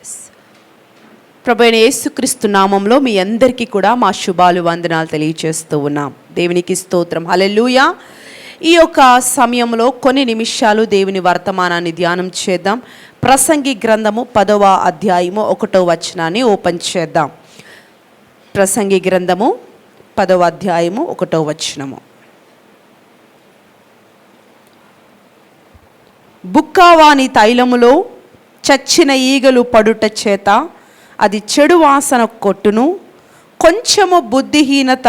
Yes, ప్రభు అయిన యేసుక్రీస్తు నామంలో మీ అందరికీ కూడా మా శుభాలు వందనాలు తెలియజేస్తూ ఉన్నాం. దేవునికి స్తోత్రం. హల్లెలూయా. ఈ యొక్క సమయంలో కొన్ని నిమిషాలు దేవుని వర్తమానాన్ని ధ్యానం చేద్దాం. ప్రసంగి గ్రంథము 10వ అధ్యాయము 1వ వచనాన్ని ఓపెన్ చేద్దాం. ప్రసంగి గ్రంథము 10వ అధ్యాయము 1వ వచనము. బుక్కావాని తైలములో చచ్చిన ఈగలు పడుట చేత అది చెడు వాసన కొట్టును, కొంచెము బుద్ధిహీనత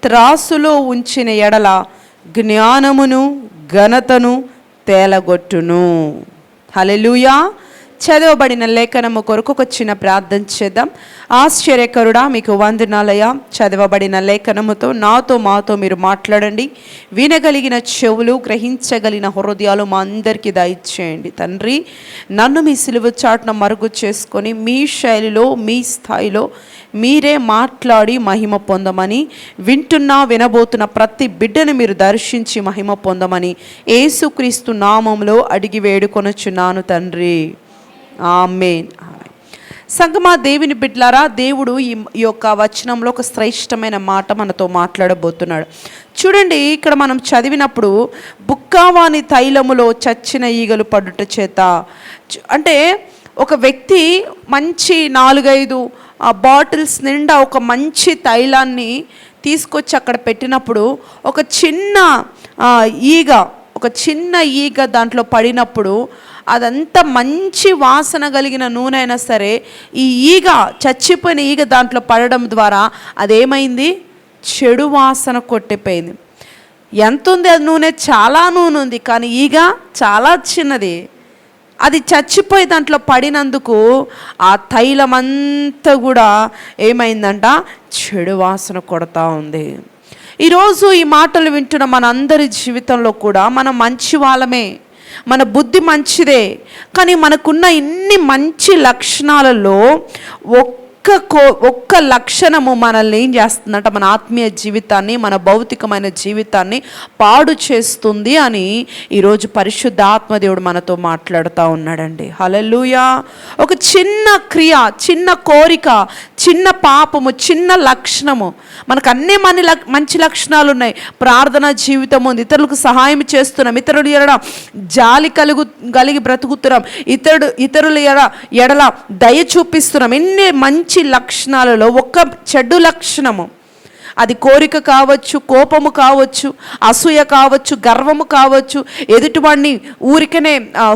త్రాసులో ఉంచిన ఎడల జ్ఞానమును ఘనతను తేలగొట్టును. హల్లెలూయా. చదవబడిన లేఖనము కొరకు ఒక చిన్న ప్రార్థన చేద్దాం. ఆశ్చర్యకరుడా మీకు వందనాలయ. చదవబడిన లేఖనముతో నాతో మాతో మీరు మాట్లాడండి. వినగలిగిన చెవులు, గ్రహించగలిగిన హృదయాలు మా అందరికీ దయచేయండి తండ్రి. నన్ను మీ సిలువ చాటున మరుగు చేసుకొని మీ శైలిలో మీ స్థాయిలో మీరే మాట్లాడి మహిమ పొందమని, వినబోతున్న ప్రతి బిడ్డను మీరు దర్శించి మహిమ పొందమని యేసుక్రీస్తు నామములో అడిగి వేడుకొనుచున్నాను తండ్రి. ఆమేన్. సంగమా దేవుని బిడ్డలారా, దేవుడు ఈ యొక్క వచనంలో ఒక శ్రేష్టమైన మాట మనతో మాట్లాడబోతున్నాడు. చూడండి, ఇక్కడ మనం చదివినప్పుడు బుక్కావాని తైలములో చచ్చిన ఈగలు పడుట చేత, అంటే ఒక వ్యక్తి మంచి 4-5 బాటిల్స్ నిండా ఒక మంచి తైలాన్ని తీసుకొచ్చి అక్కడ పెట్టినప్పుడు ఒక చిన్న ఈగ దాంట్లో పడినప్పుడు అదంతా మంచి వాసన కలిగిన నూనె అయినా సరే ఈ చచ్చిపోయిన ఈగ దాంట్లో పడడం ద్వారా అదేమైంది? చెడు వాసన కొట్టిపోయింది. ఎంత ఉంది అది నూనె? చాలా నూనె ఉంది, కానీ ఈగ చాలా చిన్నది. అది చచ్చిపోయి దాంట్లో పడినందుకు ఆ తైలం అంతా కూడా ఏమైందంట? చెడు వాసన కొడతా ఉంది. ఈరోజు ఈ మాటలు వింటున్న మన అందరి జీవితంలో కూడా మనం మంచి వాళ్ళమే, మన బుద్ధి మంచిదే, కానీ మనకున్న ఇన్ని మంచి లక్షణాలలో ఒక్క లక్షణము మనల్ని ఏం చేస్తుందంట? మన ఆత్మీయ జీవితాన్ని, మన భౌతికమైన జీవితాన్ని పాడు చేస్తుంది అని ఈరోజు పరిశుద్ధ ఆత్మదేవుడు మనతో మాట్లాడుతూ ఉన్నాడండి. హల్లెలూయా. ఒక చిన్న క్రియ, చిన్న కోరిక, చిన్న పాపము, చిన్న లక్షణము, మనకు అన్నీ మంచి లక్షణాలు ఉన్నాయి. ప్రార్థన జీవితం ఉంది, ఇతరులకు సహాయం చేస్తున్నాం, ఇతరులు జాలి కలిగి బ్రతుకుతున్నాం, ఇతరుల ఎడల దయ చూపిస్తున్నాం. ఎన్ని మంచి లక్షణాలలో ఒక్క చెడు లక్షణము, అది కోరిక కావచ్చు, కోపము కావచ్చు, అసూయ కావచ్చు, గర్వము కావచ్చు, ఎదుటివాడిని ఊరికనే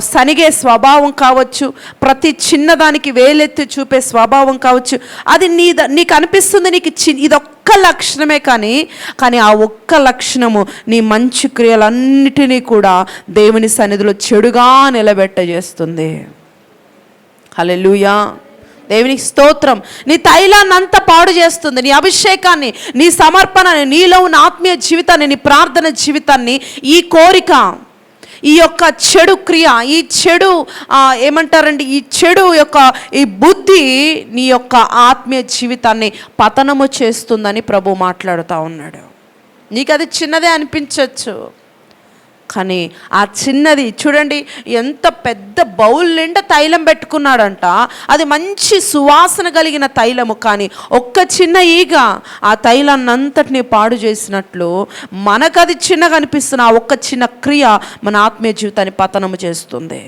సనిగే స్వభావం కావచ్చు, ప్రతి చిన్నదానికి వేలెత్తి చూపే స్వభావం కావచ్చు. అది నీకు అనిపిస్తుంది నీకు ఇదొక్క లక్షణమే, కానీ ఆ ఒక్క లక్షణము నీ మంచి క్రియలన్నిటినీ కూడా దేవుని సన్నిధిలో చెడుగా నిలబెట్టజేస్తుంది. హల్లెలూయా. దేవునికి స్తోత్రం. నీ తైలాన్ని అంతా పాడు చేస్తుంది, నీ అభిషేకాన్ని, నీ సమర్పణని, నీలో ఉన్న ఆత్మీయ జీవితాన్ని, నీ ప్రార్థన జీవితాన్ని, ఈ కోరిక, ఈ యొక్క చెడు క్రియ, ఈ చెడు ఏమంటారండి, ఈ చెడు యొక్క ఈ బుద్ధి నీ యొక్క ఆత్మీయ జీవితాన్ని పతనము చేస్తుందని ప్రభు మాట్లాడుతూ ఉన్నాడు. నీకు అది చిన్నదే అనిపించవచ్చు, కానీ ఆ చిన్నది చూడండి, ఎంత పెద్ద బౌల్ నిండా తైలం పెట్టుకున్నాడంట. అది మంచి సువాసన కలిగిన తైలము, కానీ ఒక్క చిన్న ఈగ ఆ తైలాన్ని అంతటినీ పాడు చేసినట్లు మనకు అది చిన్నగా అనిపిస్తున్న ఆ ఒక్క చిన్న క్రియ మన ఆత్మీయ జీవితాన్ని పతనము చేస్తుంది.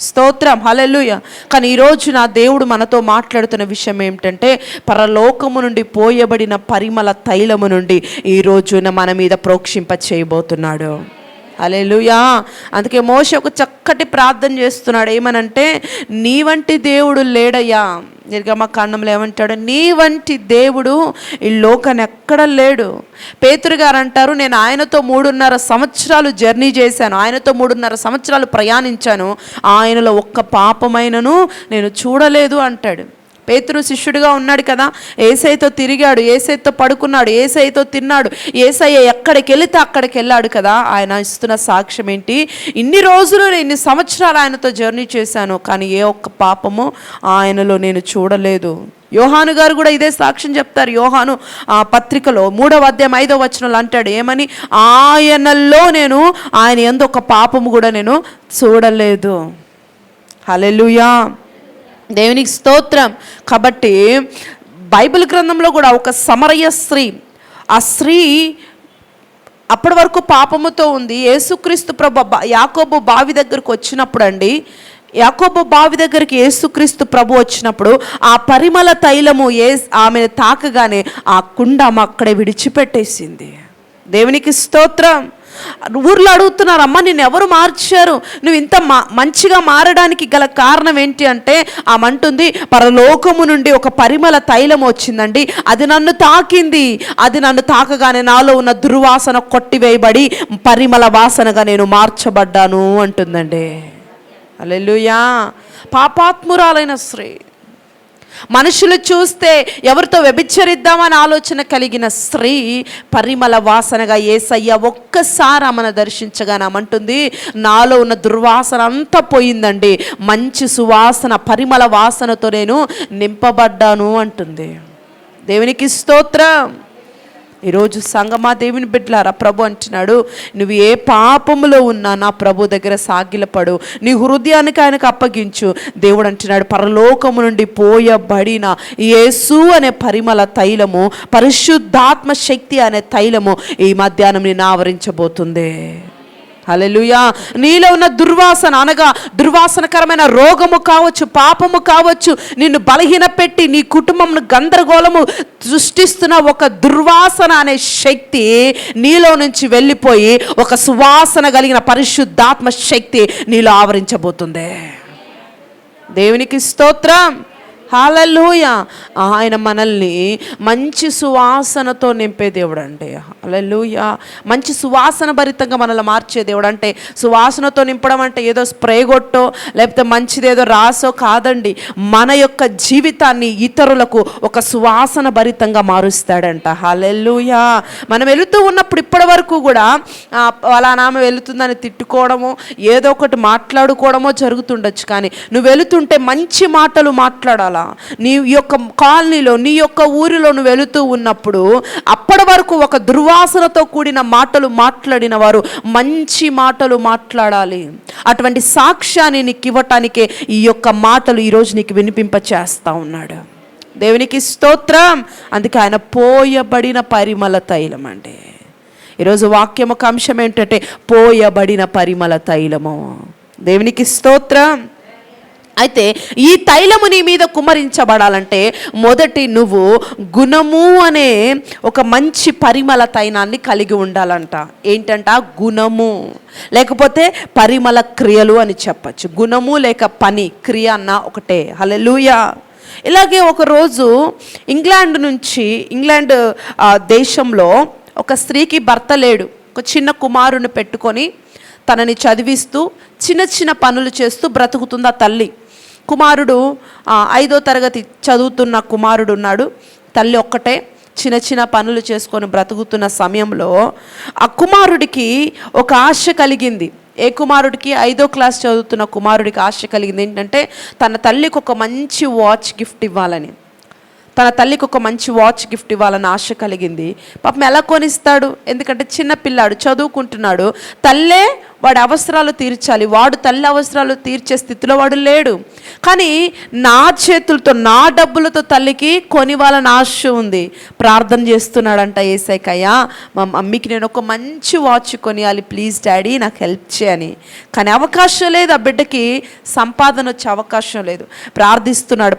స్తోత్రం. హల్లెలూయా. కానీ ఈరోజు నా దేవుడు మనతో మాట్లాడుతున్న విషయం ఏమిటంటే, పరలోకము నుండి పోయబడిన పరిమళ తైలము నుండి ఈరోజున మన మీద ప్రోక్షింప చేయబోతున్నాడు. హల్లెలూయా. అందుకే మోషే ఒక చక్కటి ప్రార్థన చేస్తున్నాడు. ఏమనంటే, నీ వంటి దేవుడు లేడయ్యా. నిర్గమకాండంలో ఏమంటాడు? నీ వంటి దేవుడు ఈ లోకాన్ని ఎక్కడ లేడు. పేతురు గారు అంటారు, నేను ఆయనతో 3.5 సంవత్సరాలు జర్నీ చేశాను, ఆయనతో 3.5 సంవత్సరాలు ప్రయాణించాను, ఆయనలో ఒక్క పాపమైనను నేను చూడలేదు అంటాడు. పేతురు శిష్యుడిగా ఉన్నాడు కదా, యేసయ్యతో తిరిగాడు, యేసయ్యతో పడుకున్నాడు, యేసయ్యతో తిన్నాడు, యేసయ్య ఎక్కడికి వెళితే అక్కడికి వెళ్ళాడు కదా. ఆయన ఇస్తున్న సాక్ష్యం ఏంటి? ఇన్ని రోజులు, ఇన్ని సంవత్సరాలు ఆయనతో జర్నీ చేశాను, కానీ ఏ ఒక్క పాపము ఆయనలో నేను చూడలేదు. యోహాను గారు కూడా ఇదే సాక్ష్యం చెప్తారు. యోహాను పత్రికలో 3వ అధ్యాయం 5వ వచనంలో అంటాడు, ఏమని? ఆయనలో ఆయన యందు ఒక పాపము కూడా నేను చూడలేదు. హల్లెలూయా. దేవునికి స్తోత్రం. కాబట్టి బైబిల్ గ్రంథంలో కూడా ఒక సమరయ స్త్రీ, ఆ స్త్రీ అప్పటి వరకు పాపముతో ఉంది. యేసుక్రీస్తు ప్రభు యాకోబు బావి దగ్గరకు వచ్చినప్పుడు అండి, యాకోబు బావి దగ్గరికి యేసుక్రీస్తు ప్రభు వచ్చినప్పుడు ఆ పరిమళ తైలము ఆమెను తాకగానే ఆ కుండ అక్కడే విడిచిపెట్టేసింది. దేవునికి స్తోత్రం. ఊర్లో అడుగుతున్నారు, అమ్మ నిన్ను ఎవరు మార్చారు, నువ్వు ఇంత మంచిగా మారడానికి గల కారణం ఏంటి అంటే ఆమె అంటుంది, పరలోకము నుండి ఒక పరిమళ తైలం వచ్చిందండి, అది నన్ను తాకింది, అది నన్ను తాకగానే నాలో ఉన్న దుర్వాసన కొట్టివేయబడి పరిమళ వాసనగా నేను మార్చబడ్డాను అంటుందండి. హల్లెలూయా. పాపాత్మురాలైన స్త్రీ, మనుషులు చూస్తే ఎవరితో వ్యభిచరిద్దామని ఆలోచన కలిగిన స్త్రీ పరిమళ వాసనగా యేసయ్య ఒక్కసారి ఆమెను దర్శించగానంటుంది, నాలో ఉన్న దుర్వాసన అంతా పోయిందండి, మంచి సువాసన పరిమళ వాసనతో నేను నింపబడ్డాను అంటుంది. దేవునికి స్తోత్రం. ఈరోజు సంగమా దేవుని బిడ్డలారా, ప్రభు అంటున్నాడు, నువ్వు ఏ పాపములో ఉన్నా నా ప్రభు దగ్గర సాగిలపడు, నీ హృదయానికి ఆయనకు అప్పగించు. దేవుడు అంటున్నాడు, పరలోకము నుండి పోయబడిన యేసు అనే పరిమళ తైలము, పరిశుద్ధాత్మ శక్తి అనే తైలము ఈ మధ్యాహ్నం నిన్ను ఆవరించబోతుంది. హల్లెలూయా. నీలో ఉన్న దుర్వాసన అనగా దుర్వాసనకరమైన రోగము కావచ్చు, పాపము కావచ్చు, నిన్ను బలహీన పెట్టి నీ కుటుంబంను గందరగోళము సృష్టిస్తున్న ఒక దుర్వాసన అనే శక్తి నీలో నుంచి వెళ్ళిపోయి ఒక సువాసన కలిగిన పరిశుద్ధాత్మ శక్తి నీలో ఆవరించబోతుంది. దేవునికి స్తోత్రం. హల్లెలూయా. ఆయన మనల్ని మంచి సువాసనతో నింపే దేవుడు అండి. హల్లెలూయా. మంచి సువాసన భరితంగా మనల్ని మార్చే దేవుడు. అంటే సువాసనతో నింపడం అంటే ఏదో స్ప్రే కొట్టో లేకపోతే మంచిదేదో రాసో కాదండి, మన యొక్క జీవితాన్ని ఇతరులకు ఒక సువాసన భరితంగా మారుస్తాడంట. హల్లెలూయా. మనం వెళుతూ ఉన్నప్పుడు ఇప్పటి వరకు కూడా అలా నామ వెళుతుందని తిట్టుకోవడమో ఏదో ఒకటి మాట్లాడుకోవడమో జరుగుతుండొచ్చు, కానీ నువ్వు వెళుతుంటే మంచి మాటలు మాట్లాడాలి. నీ యొక్క కాలనీలో నీ యొక్క ఊరిలో నువ్వు వెళుతూ ఉన్నప్పుడు అప్పటి వరకు ఒక దుర్వాసనతో కూడిన మాటలు మాట్లాడిన వారు మంచి మాటలు మాట్లాడాలి. అటువంటి సాక్ష్యాన్ని నీకు ఇవ్వటానికే ఈ యొక్క మాటలు ఈరోజు నీకు వినిపింప చేస్తా ఉన్నాడు. దేవునికి స్తోత్రం. అందుకే ఆయన పోయబడిన పరిమళ తైలం అండి. ఈరోజు వాక్యం ఒక అంశం ఏంటంటే పోయబడిన పరిమళ తైలము. దేవునికి స్తోత్రం. అయితే ఈ తైలము నీ మీద కుమ్మరించబడాలంటే మొదటి నువ్వు గుణము అనే ఒక మంచి పరిమళ తైలాన్ని కలిగి ఉండాలంట. ఏంటంట? గుణము, లేకపోతే పరిమళ క్రియలు అని చెప్పచ్చు. గుణము లేక పని, క్రియ అన్న ఒకటే. హల్లెలూయా. ఇలాగే ఒకరోజు ఇంగ్లాండ్ దేశంలో ఒక స్త్రీకి భర్త లేడు. ఒక చిన్న కుమారుని పెట్టుకొని తనని చదివిస్తూ చిన్న చిన్న పనులు చేస్తూ బ్రతుకుతుంది ఆ తల్లి. కుమారుడు 5వ తరగతి చదువుతున్న కుమారుడు ఉన్నాడు. తల్లి ఒక్కటే చిన్న చిన్న పనులు చేసుకొని బ్రతుకుతున్న సమయంలో ఆ కుమారుడికి ఒక ఆశ కలిగింది. ఏ కుమారుడికి? 5వ క్లాస్ చదువుతున్న కుమారుడికి ఆశ కలిగింది ఏంటంటే తన తల్లికి ఒక మంచి వాచ్ గిఫ్ట్ ఇవ్వాలని. తన తల్లికి ఒక మంచి వాచ్ గిఫ్ట్ ఇవ్వాలని ఆశ కలిగింది. పాపం ఎలా కొనిస్తాడు? ఎందుకంటే చిన్న పిల్లాడు, చదువుకుంటున్నాడు. తల్లే వాడి అవసరాలు తీర్చాలి. వాడు తల్లి అవసరాలు తీర్చే స్థితిలో వాడు లేడు. కానీ నా చేతులతో నా డబ్బులతో తల్లికి కొనివ్వాలని ఆశ ఉంది. ప్రార్థన చేస్తున్నాడంట యేసయ్యా, మా మమ్మీకి నేను ఒక మంచి వాచ్ కొనియాలి, ప్లీజ్ డాడీ నాకు హెల్ప్ చేయని. కానీ అవకాశం లేదు. ఆ బిడ్డకి సంపాదన వచ్చే అవకాశం లేదు. ప్రార్థిస్తున్నాడు.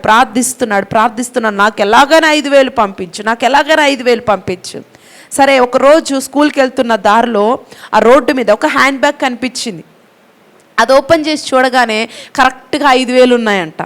నాకు ఎలాగైనా 5,000 పంపించు, నాకు ఎలాగైనా 5,000 పంపించు. సరే, ఒకరోజు స్కూల్కి వెళ్తున్న దారిలో ఆ రోడ్డు మీద ఒక హ్యాండ్ బ్యాగ్ కనిపించింది. అది ఓపెన్ చేసి చూడగానే కరెక్ట్గా 5,000 ఉన్నాయంట.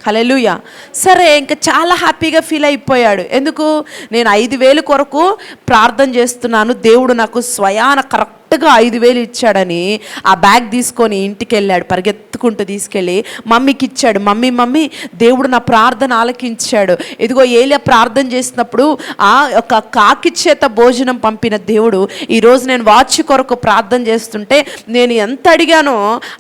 హల్లెలూయా. సరే, ఇంకా చాలా హ్యాపీగా ఫీల్ అయిపోయాడు. ఎందుకు? నేను 5,000 కొరకు ప్రార్థన చేస్తున్నాను, దేవుడు నాకు స్వయాన కరెక్ట్గా 5,000 ఇచ్చాడని ఆ బ్యాగ్ తీసుకొని ఇంటికి వెళ్ళాడు. పరిగెత్తుకుంటూ తీసుకెళ్ళి మమ్మీకి ఇచ్చాడు. మమ్మీ దేవుడు నా ప్రార్థన ఆలకించాడు. ఇదిగో ఏలియా ప్రార్థన చేసినప్పుడు ఆ ఒక కాకి చేత భోజనం పంపిన దేవుడు ఈరోజు నేను వాచ్ కొరకు ప్రార్థన చేస్తుంటే నేను ఎంత అడిగానో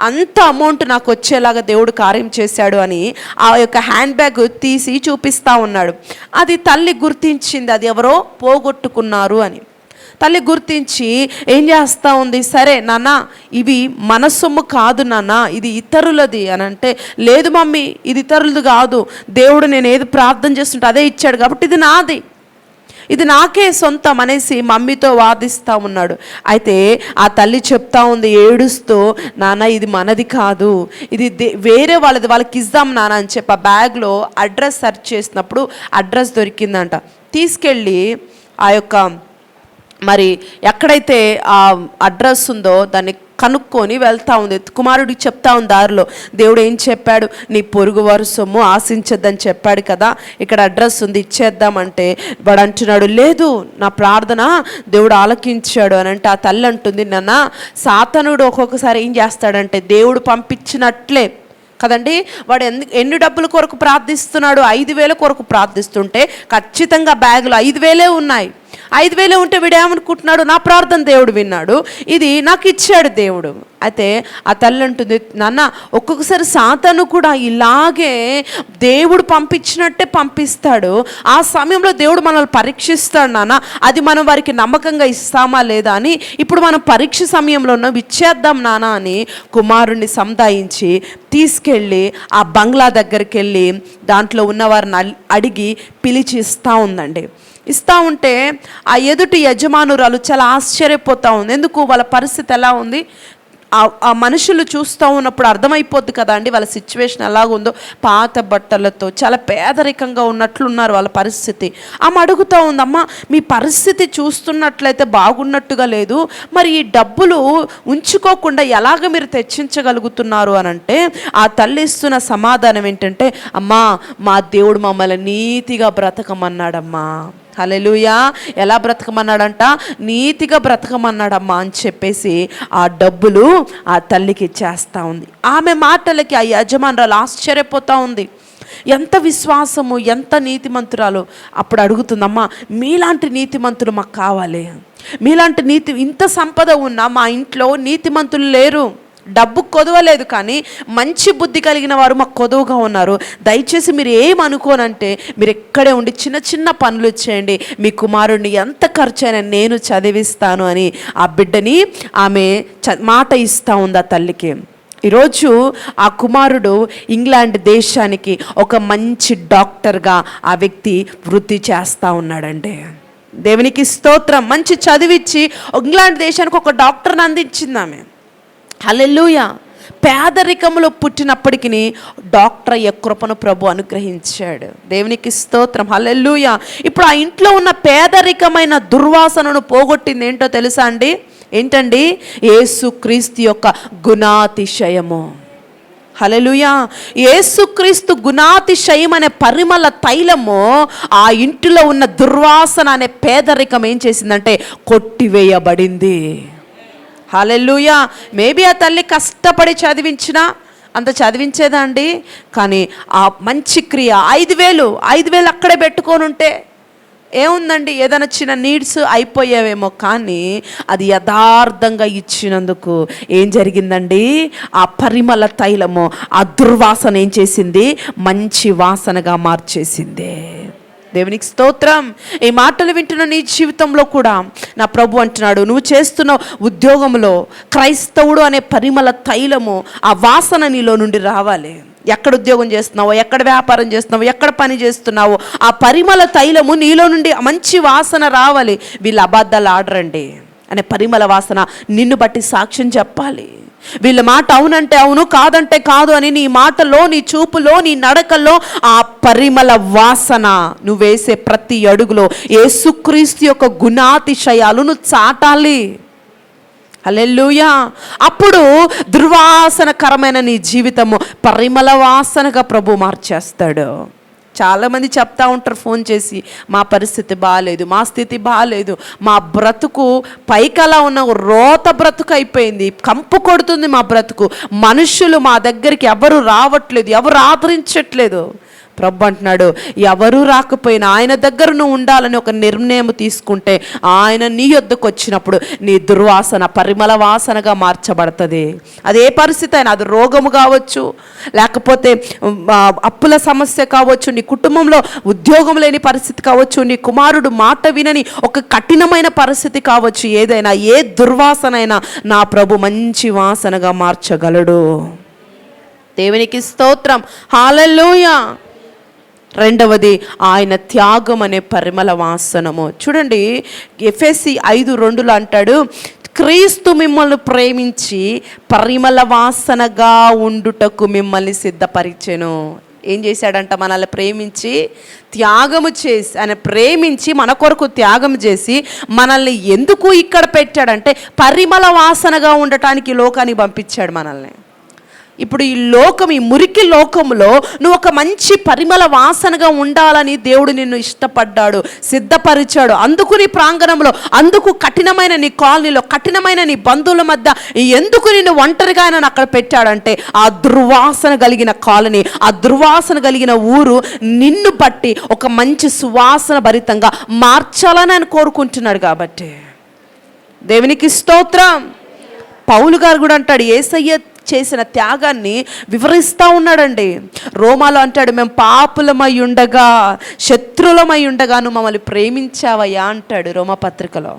అంత అమౌంట్ నాకు వచ్చేలాగా దేవుడు కార్యం చేశాడు అని ఆ యొక్క హ్యాండ్ బ్యాగ్ తీసి చూపిస్తూ ఉన్నాడు. అది తల్లి గుర్తించింది, అది ఎవరో పోగొట్టుకున్నారు అని. తల్లి గుర్తించి ఏం చేస్తూ ఉంది, సరే నాన్న ఇవి మన సొమ్ము కాదు నాన్న, ఇది ఇతరులది అని అంటే, లేదు మమ్మీ ఇది ఇతరులది కాదు, దేవుడు నేను ఏది ప్రార్థన చేస్తుంటే అదే ఇచ్చాడు కాబట్టి ఇది నాది, ఇది నాకే సొంతం అనేసి మమ్మీతో వాదిస్తూ ఉన్నాడు. అయితే ఆ తల్లి చెప్తా ఉంది ఏడుస్తూ, నాన్న ఇది మనది కాదు, ఇది వేరే వాళ్ళది, వాళ్ళకి ఇద్దాం నాన్న అని చెప్పి ఆ బ్యాగ్లో అడ్రస్ సెర్చ్ చేసినప్పుడు అడ్రస్ దొరికిందంట. తీసుకెళ్ళి ఆ యొక్క మరి ఎక్కడైతే ఆ అడ్రస్ ఉందో దాన్ని కనుక్కొని వెళ్తూ ఉంది. కుమారుడికి చెప్తా ఉంది దారిలో, దేవుడు ఏం చెప్పాడు, నీ పొరుగు వారి సొమ్ము ఆశించద్దని చెప్పాడు కదా, ఇక్కడ అడ్రస్ ఉంది ఇచ్చేద్దామంటే వాడు అంటున్నాడు, లేదు నా ప్రార్థన దేవుడు ఆలకించాడు అని అంటే, ఆ తల్లి అంటుంది, నాన్న సాతానుడు ఒక్కొక్కసారి ఏం చేస్తాడంటే దేవుడు పంపించినట్లే కదండి, వాడు ఎన్ని డబ్బుల కొరకు ప్రార్థిస్తున్నాడు, 5,000 కొరకు ప్రార్థిస్తుంటే ఖచ్చితంగా బ్యాగులో 5,000 ఉన్నాయి. 5,000 ఉంటే వీడు ఏమనుకుంటున్నాడు, నా ప్రార్థన దేవుడు విన్నాడు, ఇది నాకు ఇచ్చాడు దేవుడు. అయితే ఆ తల్లి అంటుంది, నాన్న ఒక్కొక్కసారి సాతాను కూడా ఇలాగే దేవుడు పంపించినట్టే పంపిస్తాడు, ఆ సమయంలో దేవుడు మనల్ని పరీక్షిస్తాడు నాన్న, అది మనం వారికి నమ్మకంగా ఇస్తామా లేదా అని ఇప్పుడు మనం పరీక్ష సమయంలో ఇచ్చేద్దాం నాన్న అని కుమారుణ్ణి సంధాయించి తీసుకెళ్ళి ఆ బంగ్లా దగ్గరికి వెళ్ళి దాంట్లో ఉన్నవారిని అడిగి పిలిచి ఇస్తూ ఉందండి. ఇస్తూ ఉంటే ఆ ఎదుటి యజమానురాలు చాలా ఆశ్చర్యపోతూ ఉంది. ఎందుకు, వాళ్ళ పరిస్థితి ఎలా ఉంది, ఆ మనుషులు చూస్తూ ఉన్నప్పుడు అర్థమైపోద్ది కదా అండి వాళ్ళ సిచ్యువేషన్ ఎలాగుందో, పాత బట్టలతో చాలా పేదరికంగా ఉన్నట్లున్నారు వాళ్ళ పరిస్థితి. ఆమె అడుగుతూ ఉందమ్మా, మీ పరిస్థితి చూస్తున్నట్లయితే బాగున్నట్టుగా లేదు, మరి ఈ డబ్బులు ఉంచుకోకుండా ఎలాగ మీరు తెచ్చించగలుగుతున్నారు అని అంటే, ఆ తల్లి ఇస్తున్న సమాధానం ఏంటంటే, అమ్మా మా దేవుడు మమ్మల్ని నీతిగా బ్రతకమన్నాడమ్మా. హల్లెలూయా. ఎలా బ్రతకమన్నాడంట, నీతిగా బ్రతకమన్నాడమ్మా అని చెప్పేసి ఆ డబ్బులు ఆ తల్లికి ఇచ్చేస్తూ ఉంది. ఆమె మాటలకి ఆ యజమానురాలు ఆశ్చర్యపోతూ ఉంది. ఎంత విశ్వాసము, ఎంత నీతిమంతురాలు. అప్పుడు అడుగుతుందమ్మా, మీలాంటి నీతిమంతులు మాకు కావాలి, మీలాంటి ఇంత సంపద ఉన్నా మా ఇంట్లో నీతిమంతులు లేరు, డబ్బు కొదవలేదు కానీ మంచి బుద్ధి కలిగిన వారు మాకు కొదువుగా ఉన్నారు, దయచేసి మీరు ఏమనుకోనంటే మీరు ఎక్కడే ఉండి చిన్న చిన్న పనులు చేయండి, మీ కుమారుడిని ఎంత ఖర్చు అయినా నేను చదివిస్తాను అని ఆ బిడ్డని ఆమె మాట ఇస్తూ ఉంది ఆ తల్లికి. ఈరోజు ఆ కుమారుడు ఇంగ్లాండ్ దేశానికి ఒక మంచి డాక్టర్గా ఆ వ్యక్తి వృద్ధి చేస్తూ ఉన్నాడండి. దేవునికి స్తోత్రం. మంచి చదివిచ్చి ఇంగ్లాండ్ దేశానికి ఒక డాక్టర్ని అందించింది ఆమె. హల్లెలూయా. పేదరికంలో పుట్టినప్పటికీ డాక్టర్ అయ్యే కృపను ప్రభు అనుగ్రహించాడు. దేవునికి స్తోత్రం. హల్లెలూయా. ఇప్పుడు ఆ ఇంట్లో ఉన్న పేదరికమైన దుర్వాసనను పోగొట్టింది ఏంటో తెలుసా అండి? ఏంటండి? యేసుక్రీస్తు యొక్క గుణాతిశయము. హల్లెలూయా. యేసుక్రీస్తు గుణాతిశయం అనే పరిమళ తైలము ఆ ఇంటిలో ఉన్న దుర్వాసన అనే పేదరికం ఏం చేసిందంటే కొట్టివేయబడింది. హల్లెలూయా. మేబీ ఆ తల్లి కష్టపడి చదివించినా అంత చదివించేదా అండి? కానీ ఆ మంచి క్రియ 5,000 అక్కడే పెట్టుకొని ఉంటే ఏముందండి, ఏదైనా చిన్న నీడ్స్ అయిపోయావేమో, కానీ అది యథార్థంగా ఇచ్చినందుకు ఏం జరిగిందండి, ఆ పరిమళ తైలము ఆ దుర్వాసన ఏం చేసింది, మంచి వాసనగా మార్చేసింది. దేవునికి స్తోత్రం. ఈ మాటలు వింటున్న నీ జీవితంలో కూడా నా ప్రభు అంటున్నాడు, నువ్వు చేస్తున్న ఉద్యోగంలో క్రైస్తవుడు అనే పరిమళ తైలము ఆ వాసన నీలో నుండి రావాలి. ఎక్కడ ఉద్యోగం చేస్తున్నావో, ఎక్కడ వ్యాపారం చేస్తున్నావో, ఎక్కడ పని చేస్తున్నావో ఆ పరిమళ తైలము నీలో నుండి మంచి వాసన రావాలి. వీళ్ళు అబద్ధాలు ఆడరండి అనే పరిమళ వాసన నిన్ను బట్టి సాక్ష్యం చెప్పాలి. వీళ్ళ మాట అవునంటే అవును, కాదంటే కాదు అని నీ మాటలో, నీ చూపులో, నీ నడకల్లో ఆ పరిమళ వాసన నువ్వు వేసే ప్రతి అడుగులో యేసుక్రీస్తు యొక్క గుణాతిశయాలు నువ్వు చాటాలి. హల్లెలూయా. అప్పుడు దుర్వాసనకరమైన నీ జీవితము పరిమళ వాసనగా ప్రభు మార్చేస్తాడు. చాలామంది చెప్తా ఉంటారు ఫోన్ చేసి, మా పరిస్థితి బాగాలేదు, మా స్థితి బాగాలేదు, మా బ్రతుకు పైకలా ఉన్న రోత బ్రతుకు అయిపోయింది, కంపు కొడుతుంది మా బ్రతుకు, మనుషులు మా దగ్గరికి ఎవరు రావట్లేదు, ఎవరు ఆదరించట్లేదు. ప్రభు అంటున్నాడు, ఎవరు రాకపోయినా ఆయన దగ్గర నువ్వు ఉండాలని ఒక నిర్ణయం తీసుకుంటే ఆయన నీ యొద్దకు వచ్చినప్పుడు నీ దుర్వాసన పరిమళ వాసనగా మార్చబడుతుంది. అది ఏ పరిస్థితి అయినా, అది రోగము కావచ్చు, లేకపోతే అప్పుల సమస్య కావచ్చు, నీ కుటుంబంలో ఉద్యోగం లేని పరిస్థితి కావచ్చు, నీ కుమారుడు మాట వినని ఒక కఠినమైన పరిస్థితి కావచ్చు, ఏదైనా ఏ దుర్వాసన అయినా నా ప్రభు మంచి వాసనగా మార్చగలడు. దేవునికి స్తోత్రం, హల్లెలూయా. రెండవది ఆయన త్యాగం అనే పరిమళ వాసనము. చూడండి, ఎఫెసీ 5:2 అంటాడు, క్రీస్తు మిమ్మల్ని ప్రేమించి పరిమళ వాసనగా ఉండుటకు మిమ్మల్ని సిద్ధపరిచెను. ఏం చేశాడంట? మనల్ని ప్రేమించి త్యాగము చేసి, ఆయన ప్రేమించి మన కొరకు త్యాగం చేసి మనల్ని ఎందుకు ఇక్కడ పెట్టాడంటే పరిమళ వాసనగా ఉండటానికి లోకానికి పంపించాడు మనల్ని. ఇప్పుడు ఈ లోకం, ఈ మురికి లోకంలో నువ్వు ఒక మంచి పరిమళ వాసనగా ఉండాలని దేవుడు నిన్ను ఇష్టపడ్డాడు, సిద్ధపరిచాడు. అందుకు నీ ప్రాంగణంలో, అందుకు కఠినమైన నీ కాలనీలో, కఠినమైన నీ బంధువుల మధ్య ఎందుకు నిన్ను ఒంటరిగా ఆయన అక్కడ పెట్టాడంటే ఆ దుర్వాసన కలిగిన కాలనీ, ఆ దుర్వాసన కలిగిన ఊరు నిన్ను బట్టి ఒక మంచి సువాసన భరితంగా మార్చాలని ఆయన కోరుకుంటున్నాడు. కాబట్టి దేవునికి స్తోత్రం. పౌలు గారు కూడా అంటాడు, యేసయ్య చేసిన త్యాగాన్ని వివరిస్తూ ఉన్నాడండి. రోమాలో అంటాడు, మేము పాపులమై ఉండగా, శత్రులమై ఉండగా నువ్వు మమ్మల్ని ప్రేమించావయ్యా అంటాడు రోమపత్రికలో.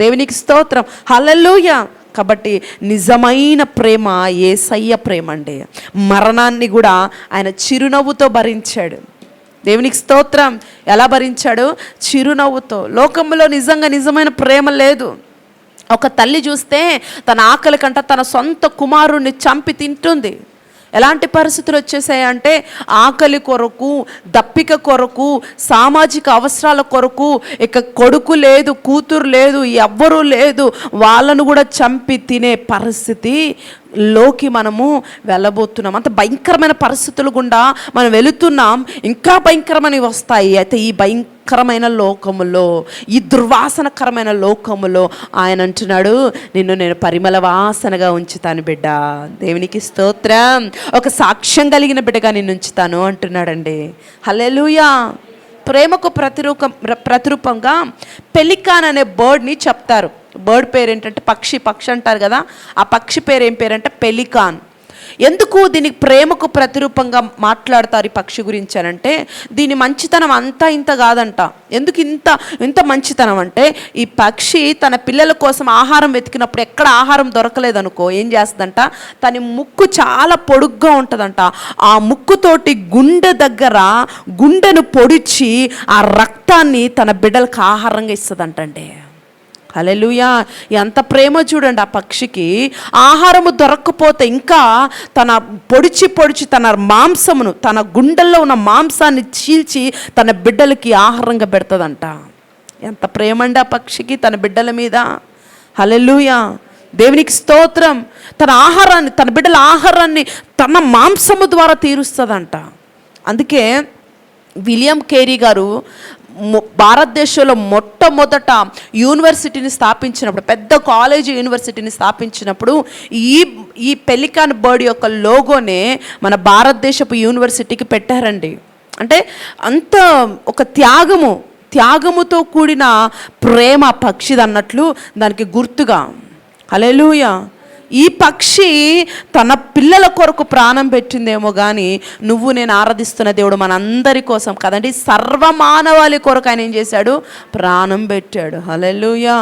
దేవునికి స్తోత్రం, హల్లెలూయా. కాబట్టి నిజమైన ప్రేమ యేసయ్య ప్రేమ అండి. మరణాన్ని కూడా ఆయన చిరునవ్వుతో భరించాడు. దేవునికి స్తోత్రం. ఎలా భరించాడు? చిరునవ్వుతో. లోకంలో నిజమైన ప్రేమ లేదు. ఒక తల్లి చూస్తే తన ఆకలి కంట తన సొంత కుమారుణ్ణి చంపి తింటుంది. ఎలాంటి పరిస్థితులు వచ్చేసాయంటే ఆకలి కొరకు, దప్పిక కొరకు, సామాజిక అవసరాల కొరకు, ఇక కొడుకు లేదు, కూతురు లేదు, ఎవ్వరూ లేదు, వాళ్ళను కూడా చంపి తినే పరిస్థితి లోకి మనము వెళ్ళబోతున్నాం. అంత భయంకరమైన పరిస్థితులు గుండా మనం వెళుతున్నాం. ఇంకా భయంకరమైనవి వస్తాయి. అయితే ఈ భయంకరమైన లోకములో, ఈ దుర్వాసనకరమైన లోకములో ఆయన అంటున్నాడు, నిన్ను నేను పరిమళ వాసనగా ఉంచుతాను బిడ్డ. దేవునికి స్తోత్రం. ఒక సాక్ష్యం కలిగిన బిడ్డగా నిన్ను ఉంచుతాను అంటున్నాడండి. హల్లెలూయా. ప్రేమకు ప్రతిరూపంగా పెలికాన్ అనే బర్డ్ని చెప్తారు. బర్డ్ పేరు ఏంటంటే పక్షి అంటారు కదా, ఆ పక్షి పేరు ఏం పేరంటే పెలికాన్. ఎందుకు దీనికి ప్రేమకు ప్రతిరూపంగా మాట్లాడతారు ఈ పక్షి గురించి అని అంటే, దీని మంచితనం అంతా ఇంత కాదంట. ఎందుకు ఇంత మంచితనం అంటే, ఈ పక్షి తన పిల్లల కోసం ఆహారం వెతికినప్పుడు ఎక్కడ ఆహారం దొరకలేదనుకో ఏం చేస్తుందంట, తన ముక్కు చాలా పొడుగ్గా ఉంటుందంట. ఆ ముక్కుతోటి గుండె దగ్గర గుండెను పొడిచి ఆ రక్తాన్ని తన బిడ్డలకు ఆహారంగా ఇస్తుందంటండి. హల్లెలూయా. ఎంత ప్రేమ చూడండి ఆ పక్షికి. ఆహారము దొరక్కపోతే ఇంకా తన పొడిచి తన మాంసమును, తన గుండెల్లో ఉన్న మాంసాన్ని చీల్చి తన బిడ్డలకి ఆహారంగా పెడుతుందంట. ఎంత ప్రేమ అండి ఆ పక్షికి తన బిడ్డల మీద. హల్లెలూయా. దేవునికి స్తోత్రం. తన బిడ్డల ఆహారాన్ని తన మాంసము ద్వారా తీరుస్తుందంట. అందుకే విలియం కేరీ గారు భారతదేశంలో మొట్టమొదట యూనివర్సిటీని స్థాపించినప్పుడు, పెద్ద కాలేజీ యూనివర్సిటీని స్థాపించినప్పుడు ఈ పెలికాన్ బర్డ్ యొక్క లోగోనే మన భారతదేశపు యూనివర్సిటీకి పెట్టారండి. అంటే అంత ఒక త్యాగముతో కూడిన ప్రేమ పక్షిది అన్నట్లు దానికి గుర్తుగా. హల్లెలూయా. ఈ పక్షి తన పిల్లల కొరకు ప్రాణం పెట్టిందేమో కానీ నువ్వు నేను ఆరాధిస్తున్న దేవుడు మనందరి కోసం కదండి, సర్వమానవాళి కొరకు ఆయన ఏం చేశాడు? ప్రాణం పెట్టాడు. హల్లెలూయా.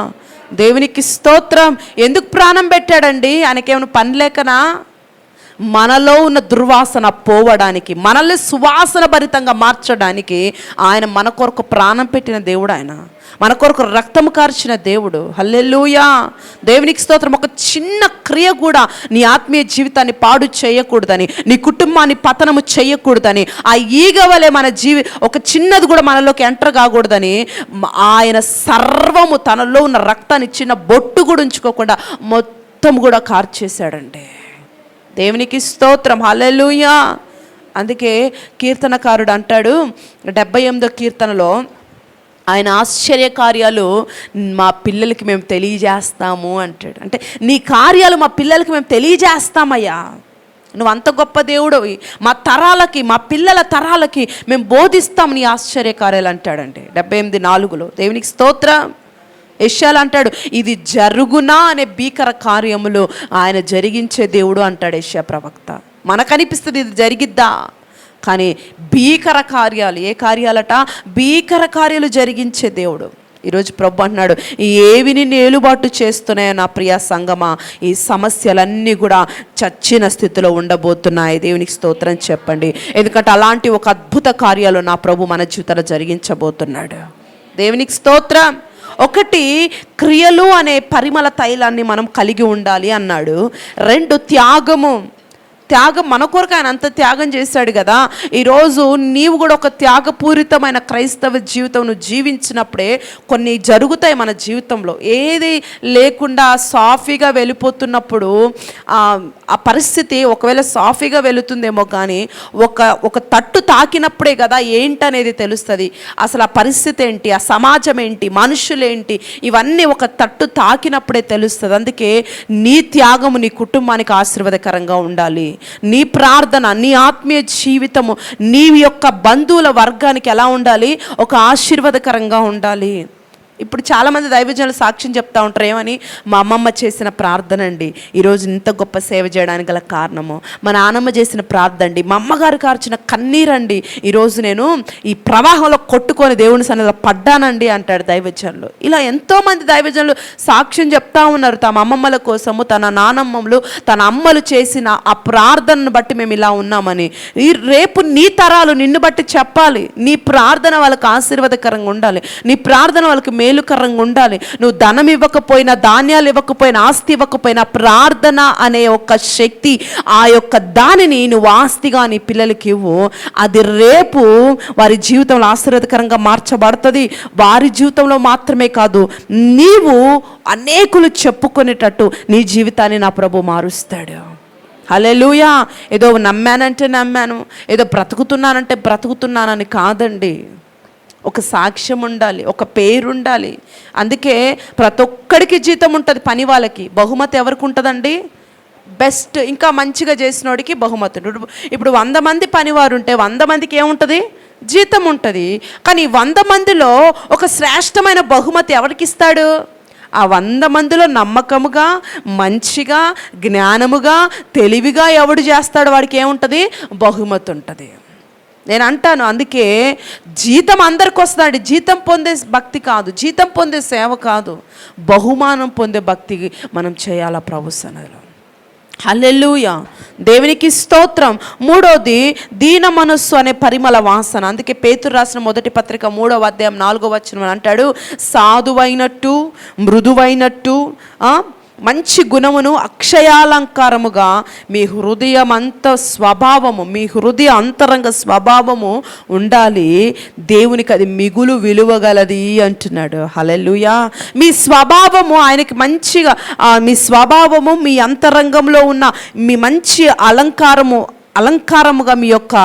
దేవునికి స్తోత్రం. ఎందుకు ప్రాణం పెట్టాడండి? ఆయనకేమైనా పని లేకనా? మనలో ఉన్న దుర్వాసన పోవడానికి, మనల్ని సువాసన భరితంగా మార్చడానికి ఆయన మన కొరకు ప్రాణం పెట్టిన దేవుడు. ఆయన మన కొరకు రక్తం కార్చిన దేవుడు. హల్లెలూయా. దేవునికి స్తోత్రం. ఒక చిన్న క్రియ కూడా నీ ఆత్మీయ జీవితాన్ని పాడు చేయకూడదని, నీ కుటుంబాన్ని పతనము చేయకూడదని, ఆ ఈగ వలె మన ఒక చిన్నది కూడా మనలోకి ఎంటర్ కాకూడదని ఆయన సర్వము తనలో ఉన్న రక్తాన్ని చిన్న బొట్టు కూడా ఉంచుకోకుండా మొత్తం కూడా కార్చేశాడండి. దేవునికి స్తోత్రం. హల్లెలూయా. అందుకే కీర్తనకారుడు అంటాడు 78వ కీర్తనలో, ఆయన ఆశ్చర్య కార్యాలు మా పిల్లలకి మేము తెలియజేస్తాము అంటాడు. అంటే నీ కార్యాలు మా పిల్లలకి మేము తెలియజేస్తామయ్యా. నువ్వు అంత గొప్ప దేవుడివి, మా తరాలకి, మా పిల్లల తరాలకి మేము బోధిస్తాం నీ ఆశ్చర్యకార్యాలు అంటాడండి 78:4. దేవునికి స్తోత్రం. యెషయాలు అంటాడు, ఇది జరుగునా అనే భీకర కార్యములు ఆయన జరిగించే దేవుడు అంటాడు యెషయా ప్రవక్త. మనకనిపిస్తుంది ఇది జరిగిద్దా, కానీ భీకర కార్యాలు, ఏ కార్యాలట? భీకర కార్యాలు జరిగించే దేవుడు. ఈరోజు ప్రభు అంటున్నాడు, ఏవిని నేలుబాటు చేస్తున్నాయో నా ప్రియ సంగమా, ఈ సమస్యలన్నీ కూడా చచ్చిన స్థితిలో ఉండబోతున్నాయి. దేవునికి స్తోత్రం చెప్పండి. ఎందుకంటే అలాంటి ఒక అద్భుత కార్యాలు నా ప్రభు మన జీవితంలో జరిగించబోతున్నాడు. దేవునికి స్తోత్రం. ఒకటి, క్రియలు అనే పరిమళ తైలాన్ని మనం కలిగి ఉండాలి అన్నాడు. 2, త్యాగం. మన కొరకు ఆయన అంత త్యాగం చేశాడు కదా. ఈరోజు నీవు కూడా ఒక త్యాగపూరితమైన క్రైస్తవ జీవితం నువ్వు జీవించినప్పుడే కొన్ని జరుగుతాయి మన జీవితంలో. ఏది లేకుండా సాఫీగా వెళ్ళిపోతున్నప్పుడు ఆ పరిస్థితి ఒకవేళ సాఫీగా వెళుతుందేమో, కానీ ఒక తట్టు తాకినప్పుడే కదా ఏంటనేది తెలుస్తుంది. అసలు ఆ పరిస్థితి ఏంటి, ఆ సమాజం ఏంటి, మనుషులేంటి, ఇవన్నీ ఒక తట్టు తాకినప్పుడే తెలుస్తుంది. అందుకే నీ త్యాగము నీ కుటుంబానికి ఆశీర్వాదకరంగా ఉండాలి. నీ ప్రార్థన, నీ ఆత్మీయ జీవితము నీ యొక్క బంధువుల వర్గానికి ఎలా ఉండాలి? ఒక ఆశీర్వాదకరంగా ఉండాలి. ఇప్పుడు చాలామంది దైవజనులు సాక్ష్యం చెప్తా ఉంటారు, ఏమని? మా అమ్మమ్మ చేసిన ప్రార్థన అండి ఈరోజు ఇంత గొప్ప సేవ చేయడానికి గల కారణము, మా నాన్నమ్మ చేసిన ప్రార్థన అండి, మా అమ్మగారు కార్చిన కన్నీరండి ఈరోజు నేను ఈ ప్రవాహంలో కొట్టుకొని దేవుని సన్నిధిలో పడ్డానండి అంటాడు దైవజనులు. ఇలా ఎంతోమంది దైవజనులు సాక్ష్యం చెప్తా ఉన్నారు తమ అమ్మమ్మల కోసము, తన నానమ్మలు, తన అమ్మలు చేసిన ఆ ప్రార్థనను బట్టి మేము ఇలా ఉన్నామని. రేపు నీ తరాలు నిన్ను బట్టి చెప్పాలి. నీ ప్రార్థన వాళ్ళకి ఆశీర్వాదకరంగా ఉండాలి, నీ ప్రార్థన వాళ్ళకి మేలుకరంగా ఉండాలి. నువ్వు ధనం ఇవ్వకపోయినా, ధాన్యాలు ఇవ్వకపోయినా, ఆస్తి ఇవ్వకపోయినా, ప్రార్థన అనే ఒక శక్తి, ఆ యొక్క దానిని నువ్వు ఆస్తిగా నీ పిల్లలకి ఇవ్వు. అది రేపు వారి జీవితంలో ఆశీర్వాదకరంగా మార్చబడుతుంది. వారి జీవితంలో మాత్రమే కాదు, నీవు అనేకులు చెప్పుకునేటట్టు నీ జీవితాన్ని నా ప్రభు మారుస్తాడు. హల్లెలూయా. ఏదో నమ్మానంటే నమ్మాను, ఏదో బ్రతుకుతున్నానంటే బ్రతుకుతున్నానని కాదండి. ఒక సాక్ష్యం ఉండాలి, ఒక పేరు ఉండాలి. అందుకే ప్రతి ఒక్కడికి జీతం ఉంటుంది. పని వాళ్ళకి బహుమతి ఎవరికి ఉంటుందండి? బెస్ట్, ఇంకా మంచిగా చేసినోడికి బహుమతి. ఇప్పుడు 100 మంది పనివారు ఉంటే 100 మందికి ఏముంటుంది? జీతం ఉంటుంది. కానీ 100 మందిలో ఒక శ్రేష్టమైన బహుమతి ఎవరికి ఇస్తాడు? ఆ 100 మందిలో నమ్మకముగా, మంచిగా, జ్ఞానముగా, తెలివిగా ఎవడు చేస్తాడు వాడికి ఏముంటుంది? బహుమతి ఉంటుంది. నేను అంటాను, అందుకే జీతం అందరికి వస్తుందండి. జీతం పొందే భక్తి కాదు, జీతం పొందే సేవ కాదు, బహుమానం పొందే భక్తి మనం చేయాలా ప్రభు సన్నిధిలో. హల్లెలూయా. దేవునికి స్తోత్రం. 3వది, దీన మనస్సు అనే పరిమళ వాసన. అందుకే పేతురు రాసిన మొదటి పత్రిక 3వ అధ్యాయం 4వ వచనం అంటాడు, సాధువైనట్టు, మృదువైనట్టు, మంచి గుణమును అక్షయాలంకారముగా మీ హృదయమంత స్వభావము, మీ హృదయ అంతరంగ స్వభావము ఉండాలి. దేవునికి అది మిగులు విలువగలది అంటున్నాడు. హల్లెలూయా. మీ స్వభావము ఆయనకి మంచిగా, మీ స్వభావము మీ అంతరంగంలో ఉన్న మీ మంచి అలంకారముగా మీ యొక్క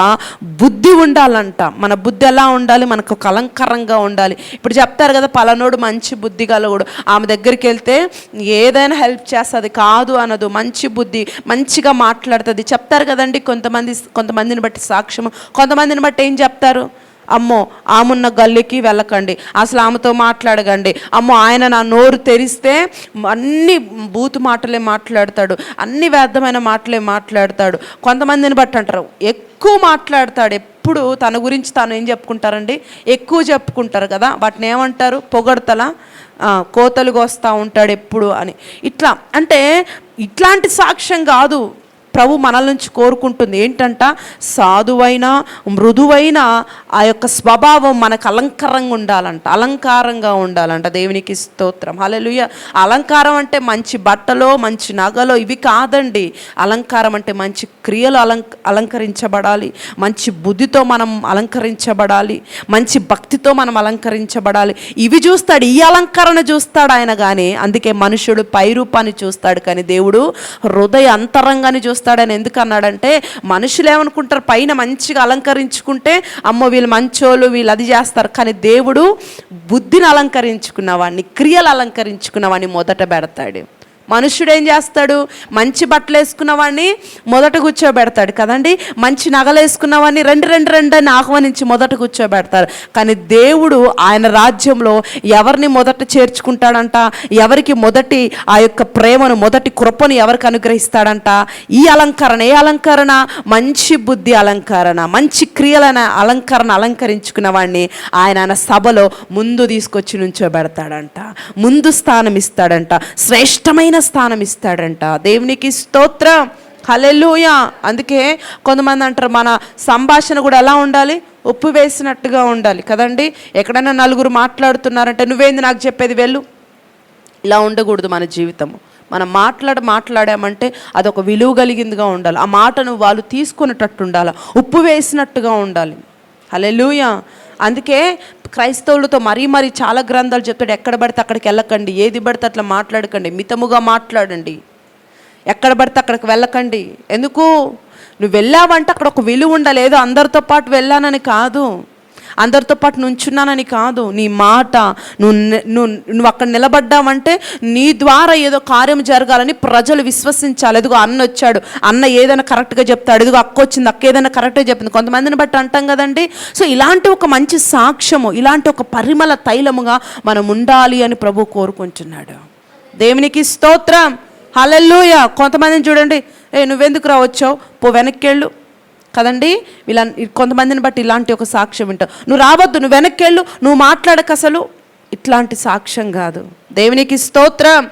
బుద్ధి ఉండాలంట. మన బుద్ధి ఎలా ఉండాలి? మనకు ఒక అలంకారంగా ఉండాలి. ఇప్పుడు చెప్తారు కదా, పలానోడు మంచి బుద్ధి గలవాడు, ఆమె దగ్గరికి వెళ్తే ఏదైనా హెల్ప్ చేస్తుంది, కాదు అనదు, మంచి బుద్ధి, మంచిగా మాట్లాడుతుంది చెప్తారు కదండి. కొంతమందిని బట్టి సాక్ష్యము, కొంతమందిని బట్టి ఏం చెప్తారు? అమ్మో ఆమున్న గల్లీకి వెళ్ళకండి, అసలు ఆమెతో మాట్లాడకండి, అమ్మో ఆయన నా నోరు తెరిస్తే అన్ని బూతు మాటలే మాట్లాడతాడు, అన్ని వ్యర్థమైన మాటలే మాట్లాడతాడు. కొంతమందిని బట్టి అంటారు ఎక్కువ మాట్లాడతాడు, ఎప్పుడు తన గురించి తాను ఏం చెప్పుకుంటారండి? ఎక్కువ చెప్పుకుంటారు కదా, వాటిని ఏమంటారు? పొగడతలా, కోతలుగా వస్తూ ఉంటాడు ఎప్పుడు అని. ఇట్లా అంటే ఇట్లాంటి సాక్ష్యం కాదు ప్రభు మనల నుంచి కోరుకుంటుంది. ఏంటంట? సాధువైన, మృదువైన ఆ యొక్క స్వభావం మనకు అలంకారంగా ఉండాలంట. దేవునికి స్తోత్రం. హల్లెలూయా. అలంకారం అంటే మంచి బట్టలో, మంచి నగలో ఇవి కాదండి. అలంకారం అంటే మంచి క్రియలు అలంకరించబడాలి, మంచి బుద్ధితో మనం అలంకరించబడాలి, మంచి భక్తితో మనం అలంకరించబడాలి. ఇవి చూస్తాడు, ఈ అలంకరణ చూస్తాడు ఆయన. కానీ అందుకే మనుషుడు పైరూపాన్ని చూస్తాడు, కానీ దేవుడు హృదయ అంతరంగాన్ని చూస్తాడని ఎందుకు అన్నాడంటే, మనుషులు ఏమనుకుంటారు? పైన మంచిగా అలంకరించుకుంటే అమ్మో వీళ్ళు మంచోళ్ళు, వీళ్ళు అది చేస్తారు. కానీ దేవుడు బుద్ధిని అలంకరించుకున్నవాడిని, క్రియలు అలంకరించుకున్నవాడిని మొదట పెడతాడు. మనుష్యుడు ఏం చేస్తాడు? మంచి బట్టలు వేసుకున్న వాడిని మొదట కూర్చోబెడతాడు కదండి, మంచి నగలు వేసుకున్న వాడిని రెండు అని ఆహ్వానించి మొదట కూర్చోబెడతారు. కానీ దేవుడు ఆయన రాజ్యంలో ఎవరిని మొదట చేర్చుకుంటాడంట? ఎవరికి మొదటి ఆ యొక్క ప్రేమను, మొదటి కృపను ఎవరికి అనుగ్రహిస్తాడంట? ఈ అలంకరణ, ఏ అలంకరణ? మంచి బుద్ధి అలంకరణ, మంచి క్రియలైన అలంకరణ అలంకరించుకున్న వాడిని ఆయన సభలో ముందు తీసుకొచ్చి నుంచోబెడతాడంట, ముందు స్థానం ఇస్తాడంట, శ్రేష్టమైన స్థానం ఇస్తాడంట. దేవునికి స్తోత్రం, హల్లెలూయా. అందుకే కొంతమంది అంటారు మన సంభాషణ కూడా ఎలా ఉండాలి? ఉప్పు వేసినట్టుగా ఉండాలి కదండి. ఎక్కడైనా నలుగురు మాట్లాడుతున్నారంటే నువ్వేంది నాకు చెప్పేది, వెళ్ళు, ఇలా ఉండకూడదు మన జీవితము. మనం మాట్లాడామంటే అదొక విలువ కలిగిందిగా ఉండాలి. ఆ మాటను వాళ్ళు తీసుకునేటట్టు ఉండాలి, ఉప్పు వేసినట్టుగా ఉండాలి. హల్లెలూయా. అందుకే క్రైస్తవులతో మరీ చాలా గ్రంథాలు చెప్తాడు, ఎక్కడ పడితే అక్కడికి వెళ్ళకండి, ఏది పడితే అట్లా మాట్లాడకండి, మితముగా మాట్లాడండి, ఎక్కడ పడితే అక్కడికి వెళ్ళకండి. ఎందుకు? నువ్వు వెళ్ళావంటే అక్కడ ఒక విలువ ఉండాలి. ఏదో అందరితో పాటు వెళ్ళానని కాదు, అందరితో పాటు నుంచున్నానని కాదు. నీ మాట, నువ్వు అక్కడ నిలబడ్డావంటే నీ ద్వారా ఏదో కార్యం జరగాలని ప్రజలు విశ్వసించాలి. ఎదుగో అన్న వచ్చాడు, అన్న ఏదైనా కరెక్ట్గా చెప్తాడు, ఎదుగో అక్క వచ్చింది, అక్క ఏదైనా కరెక్ట్గా చెప్పింది, కొంతమందిని బట్టి అంటాం కదండి. సో ఇలాంటి ఒక మంచి సాక్ష్యము, ఇలాంటి ఒక పరిమళ తైలముగా మనం ఉండాలి అని ప్రభు కోరుకుంటున్నాడు. దేవునికి స్తోత్రం, హల్లెలూయా. కొంతమందిని చూడండి, నువ్వెందుకు రావచ్చావు, పో వెనక్కెళ్ళు కదండి. ఇలా కొంతమందిని బట్టి ఇలాంటి ఒక సాక్ష్యం వింటావు. నువ్వు రావద్దు, నువ్వు వెనక్కెళ్ళు, నువ్వు మాట్లాడక, అసలు ఇట్లాంటి సాక్ష్యం కాదు. దేవునికి స్తోత్రం.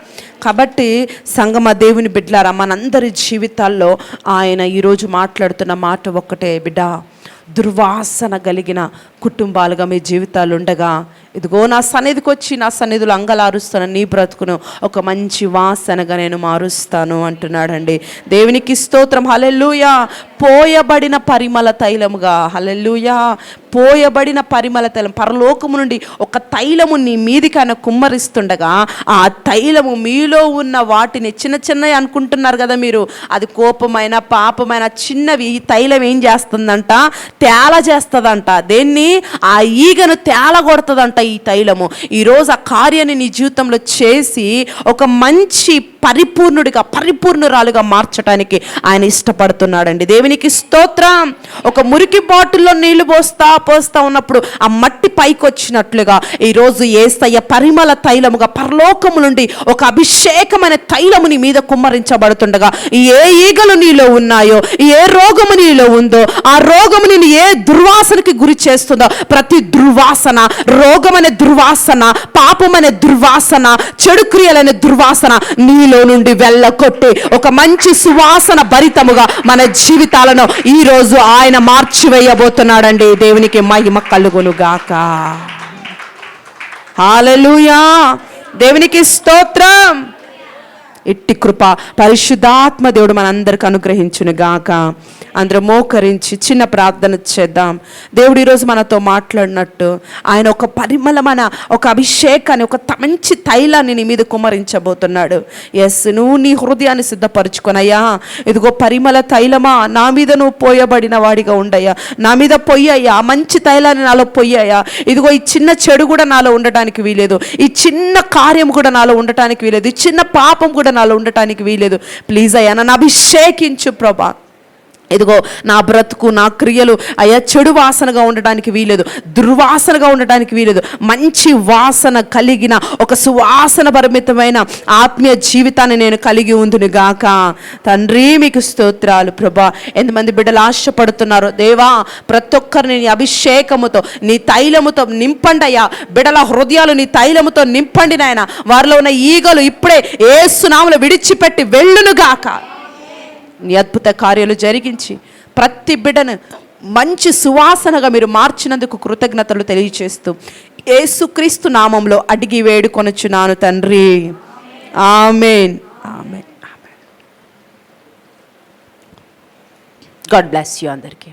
కాబట్టి సంగమ దేవుని బిడ్డలారా, మనందరి జీవితాల్లో ఆయన ఈరోజు మాట్లాడుతున్న మాట ఒక్కటే, బిడ్డ, దుర్వాసన కలిగిన కుటుంబాలుగా మీ జీవితాలు ఉండగా ఇదిగో నా సన్నిధికి వచ్చి నా సన్నిధిలో అంగలారుస్తాను, నీ బ్రతుకును ఒక మంచి వాసనగా నేను మారుస్తాను అంటున్నాడండి. దేవునికి స్తోత్రం, హల్లెలూయా. పోయబడిన పరిమళ తైలముగా, హల్లెలూయా, పోయబడిన పరిమళ తైలం, పరలోకము నుండి ఒక తైలము నీ మీదికి ఆయన కుమ్మరిస్తుండగా ఆ తైలము మీలో ఉన్న వాటిని చిన్నవి అనుకుంటున్నారు కదా మీరు, అది కోపమైన పాపమైన చిన్నవి ఈ తైలం ఏం చేస్తుందంట? తేల చేస్తుందంట. దేన్ని? ఆ ఈగను తేల కొడుతుందంట ఈ తైలము. ఈరోజు ఆ కార్యాన్ని నీ జీవితంలో చేసి ఒక మంచి పరిపూర్ణురాలుగా మార్చడానికి ఆయన ఇష్టపడుతున్నాడండి. దేవునికి స్తోత్రం. ఒక మురికి బాటిల్లో నీళ్లు పోస్తా ఉన్నప్పుడు ఆ మట్టి పైకి వచ్చినట్లుగా ఈరోజు యేసయ్య పరిమళ తైలముగా పరలోకము నుండి ఒక అభిషేకమైన తైలము నీ మీద కుమ్మరించబడుతుండగా ఏ ఈగలు నీలో ఉన్నాయో, ఏ రోగము నీలో ఉందో, ఆ రోగము నేను ఏ దుర్వాసనకి గురి చేస్తుందో, ప్రతి దుర్వాసన, రోగమనే దుర్వాసన, పాపమనే దుర్వాసన, చెడు క్రియలనే దుర్వాసన నీలో నుండి వెళ్ళకొట్టి ఒక మంచి సువాసన భరితముగా మన జీవితాలను ఈరోజు ఆయన మార్చివేయబోతున్నాడండి. దేవునికి మహిమ కలుగును గాక. హల్లెలూయా. దేవునికి స్తోత్రం. ఇట్టి కృప పరిశుద్ధాత్మ దేవుడు మనందరికి అనుగ్రహించును గాక. అందరూ మోకరించి చిన్న ప్రార్థన చేద్దాం. దేవుడు ఈరోజు మనతో మాట్లాడినట్టు ఆయన ఒక పరిమళమైన ఒక అభిషేకాన్ని, ఒక మంచి తైలాన్ని నీ మీద కుమ్మరించబోతున్నాడు. ఎస్, నువ్వు నీ హృదయాన్ని సిద్ధపరచుకొనయ్యా. ఇదిగో పరిమళ తైలమా, నా మీద నువ్వు పోయబడిన వాడిగా ఉండయ్యా, నా మీద పొయ్యయ్యా, మంచి తైలాన్ని నాలో పొయ్యయ్యా. ఇదిగో ఈ చిన్న చెడు కూడా నాలో ఉండటానికి వీలేదు, ఈ చిన్న కార్యం కూడా నాలో ఉండటానికి వీలేదు, ఈ చిన్న పాపం కూడా నాలో ఉండటానికి వీలేదు. ప్లీజ్ అయ్యా నన్ను అభిషేకించు ప్రభా. ఇదిగో నా బ్రతుకు, నా క్రియలు అయ్యా చెడు వాసనగా ఉండటానికి వీలేదు, దుర్వాసనగా ఉండటానికి వీలేదు. మంచి వాసన కలిగిన ఒక సువాసన పరిమితమైన ఆత్మీయ జీవితాన్ని నేను కలిగి ఉందును గాక. తండ్రి మీకు స్తోత్రాలు ప్రభా. ఎంతమంది బిడ్డలు ఆశపడుతున్నారు దేవా, ప్రతి ఒక్కరిని నీ అభిషేకముతో, నీ తైలముతో నింపండి అయ్యా. బిడ్డల హృదయాలు నీ తైలముతో నింపండి నాయన. వారిలో ఉన్న ఈగలు ఇప్పుడే యేసు నామములో విడిచిపెట్టి వెళ్ళును గాక. నీ అద్భుత కార్యాలు జరిగించి ప్రతి బిడ్డను మంచి సువాసనగా మీరు మార్చినందుకు కృతజ్ఞతలు తెలియజేస్తూ యేసుక్రీస్తు నామంలో అడిగి వేడుకొనుచున్నాను తండ్రి. ఆమేన్, ఆమేన్, ఆమేన్. గాడ్ బ్లెస్ యు అందరికీ.